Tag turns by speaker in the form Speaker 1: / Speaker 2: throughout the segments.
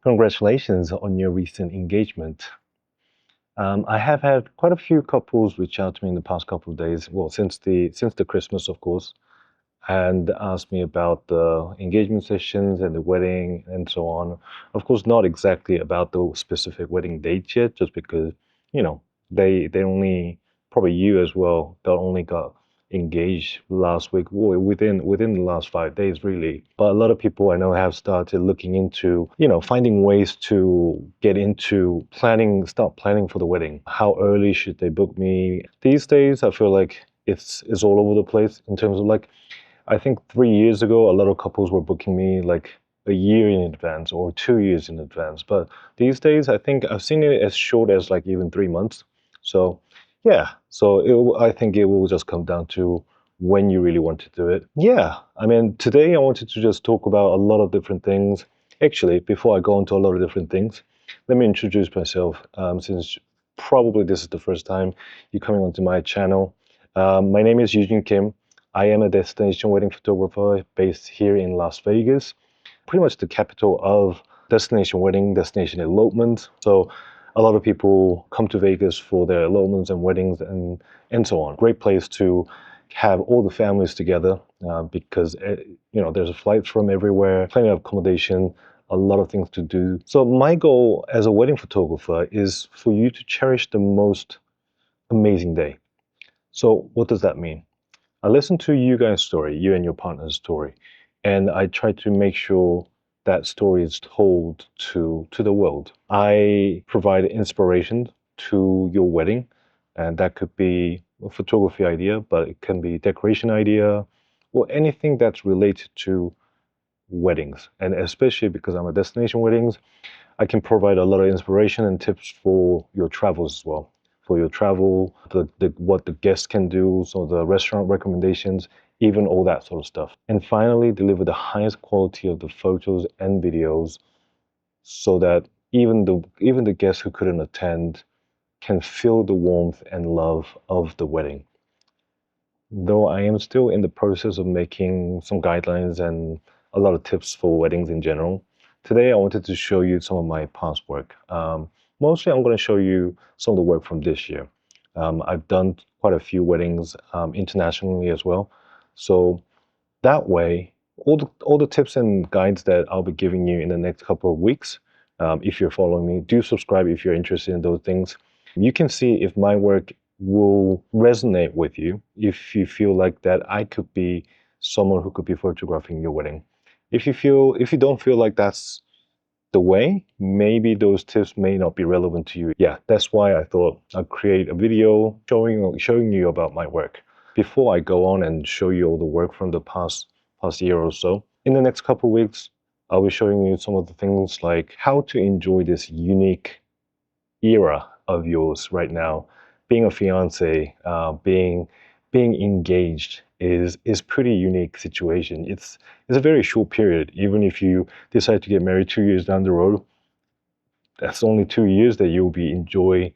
Speaker 1: Congratulations on your recent engagement. I have had quite a few couples reach out to me in the past couple of days, well, since the Christmas, of course, and asked me about the engagement sessions and the wedding and so on. Of course, not exactly about the specific wedding date yet, just because, you know, they only, probably you as well, they only got engaged last week, or within the last 5 days, really. But a lot of people I know have started looking into, finding ways to get into planning, start planning for the wedding. How early should they book me? These days, I feel like it's all over the place in terms of like I think 3 years ago, a lot of couples were booking me like a year in advance or 2 years in advance. But these days, I think I've seen it as short as like even 3 months. So, yeah. So I think it will just come down to when you really want to do it. Yeah. I mean, today I wanted to just talk about a lot of different things. Actually, before I go into a lot of different things, let me introduce myself. Since probably this is the first time you're coming onto my channel. My name is Eugene Kim. I am a destination wedding photographer based here in Las Vegas, pretty much the capital of destination wedding, destination elopement. So a lot of people come to Vegas for their elopements and weddings and so on. Great place to have all the families together because there's flights from everywhere, plenty of accommodation, a lot of things to do. So my goal as a wedding photographer is for you to cherish the most amazing day. So what does that mean? I listen to you guys' story, you and your partner's story, and I try to make sure that story is told to the world. I provide inspiration to your wedding, and that could be a photography idea, but it can be decoration idea, or anything that's related to weddings. And especially because I'm a destination weddings, I can provide a lot of inspiration and tips for your travels as well. For your travel, what the guests can do, so the restaurant recommendations, even all that sort of stuff. And finally, deliver the highest quality of the photos and videos so that even the guests who couldn't attend can feel the warmth and love of the wedding. Though I am still in the process of making some guidelines and a lot of tips for weddings in general, today I wanted to show you some of my past work. Mostly I'm going to show you some of the work from this year. I've done quite a few weddings internationally as well. So that way, all the tips and guides that I'll be giving you in the next couple of weeks, if you're following me, do subscribe if you're interested in those things. You can see if my work will resonate with you, if you feel like that I could be someone who could be photographing your wedding. If you don't feel like that's the way, maybe those tips may not be relevant to you. Yeah, that's why I thought I'd create a video showing you about my work. Before I go on and show you all the work from the past year or so, in the next couple of weeks, I'll be showing you some of the things like how to enjoy this unique era of yours right now. Being a fiance, being engaged is pretty unique situation. It's a very short period. Even if you decide to get married 2 years down the road, that's only 2 years that you'll be enjoy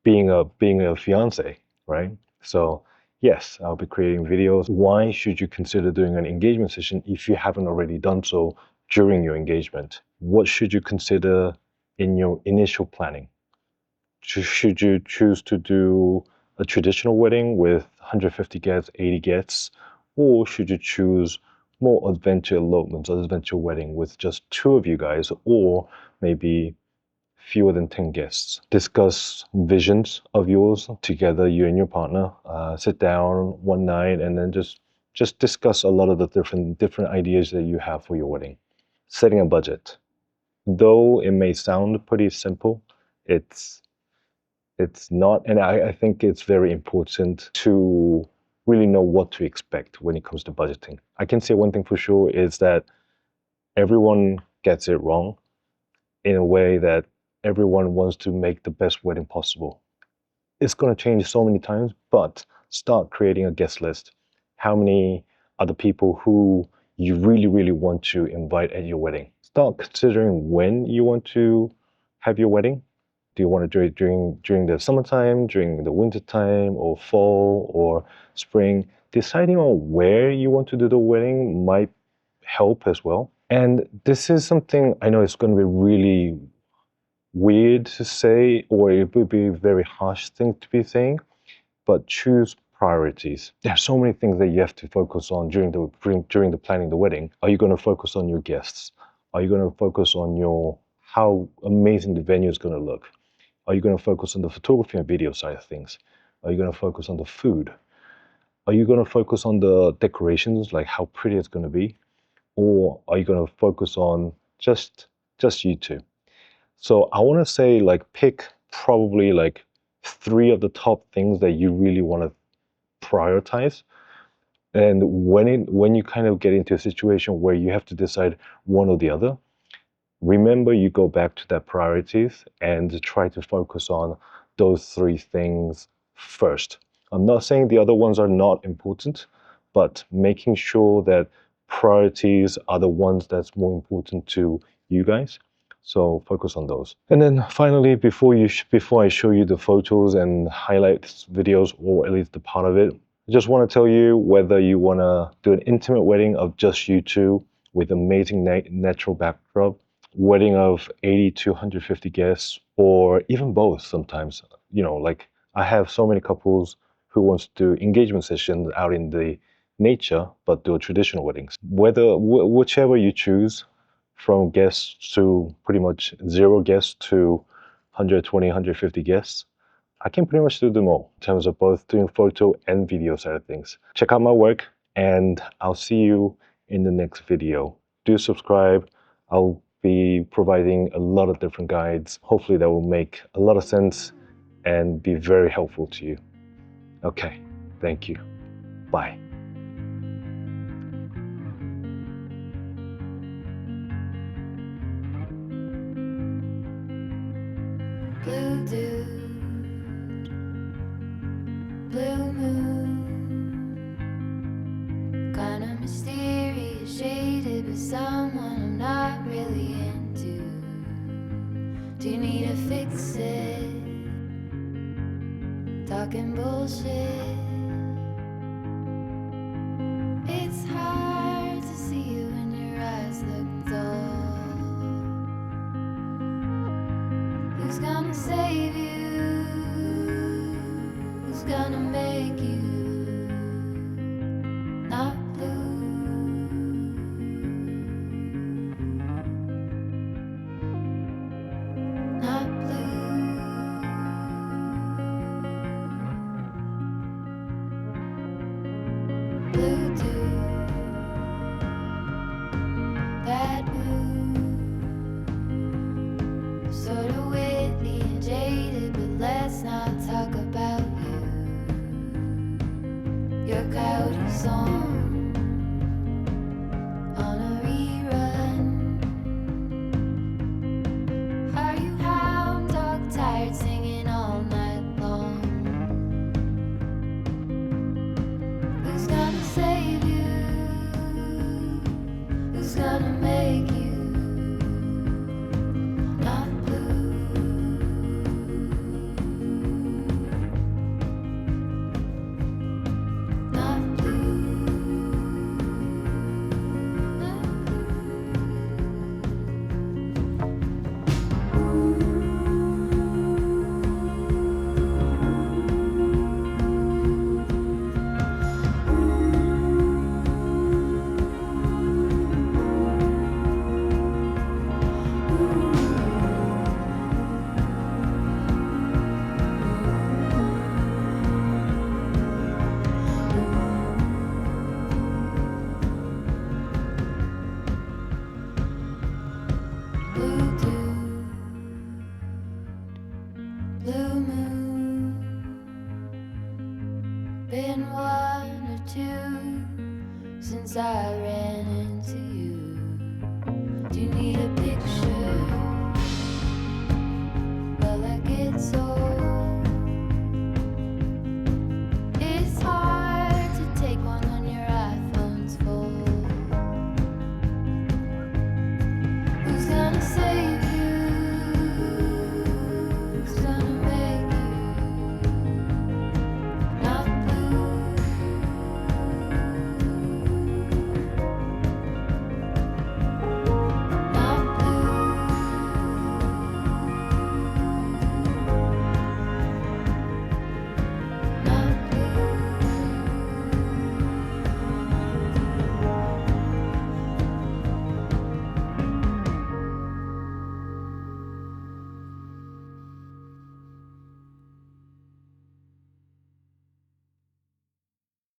Speaker 1: being a fiance, right? So yes, I'll be creating videos. Why should you consider doing an engagement session if you haven't already done so during your engagement? What should you consider in your initial planning? Should you choose to do a traditional wedding with 150 guests, 80 guests, or should you choose more adventure elopements, or adventure wedding with just two of you guys, or maybe fewer than 10 guests? Discuss visions of yours together, you and your partner. Sit down one night and then just discuss a lot of the different ideas that you have for your wedding. Setting a budget. Though it may sound pretty simple, it's it's not, and I think it's very important to really know what to expect when it comes to budgeting. I can say one thing for sure is that everyone gets it wrong in a way that everyone wants to make the best wedding possible. It's going to change so many times, but start creating a guest list. How many are the people who you really, really want to invite at your wedding? Start considering when you want to have your wedding. Do you want to do it during the summertime, during the winter time, or fall or spring? Deciding on where you want to do the wedding might help as well. And this is something I know it's going to be really weird to say, or it would be a very harsh thing to be saying, but choose priorities. There are so many things that you have to focus on during the planning the wedding. Are you going to focus on your guests? Are you going to focus on your how amazing the venue is going to look? Are you going to focus on the photography and video side of things? Are you going to focus on the food? Are you going to focus on the decorations, like how pretty it's going to be? Or are you going to focus on just you two? So I want to say like pick probably like three of the top things that you really want to prioritize. And when you kind of get into a situation where you have to decide one or the other, remember you go back to that priorities and try to focus on those three things first. I'm not saying the other ones are not important, but making sure that priorities are the ones that's more important to you guys. So focus on those. And then finally, before I show you the photos and highlights videos, or at least the part of it, I just want to tell you whether you want to do an intimate wedding of just you two with amazing natural backdrop, wedding of 80 to 150 guests, or even both sometimes. You know, like I have so many couples who wants to do engagement sessions out in the nature, but do traditional weddings. Whichever you choose, from guests to pretty much zero guests to 120, 150 guests, I can pretty much do them all in terms of both doing photo and video side of things. Check out my work, and I'll see you in the next video. Do subscribe. I'll be providing a lot of different guides. Hopefully that will make a lot of sense and be very helpful to you. Okay, thank you. Bye.
Speaker 2: Blue dew, blue moon, kinda mysterious, shaded with someone I'm not really into. Do you need to fix it? Talking bullshit. It's hard to see you when your eyes look dull. Who's gonna save you? Who's gonna make you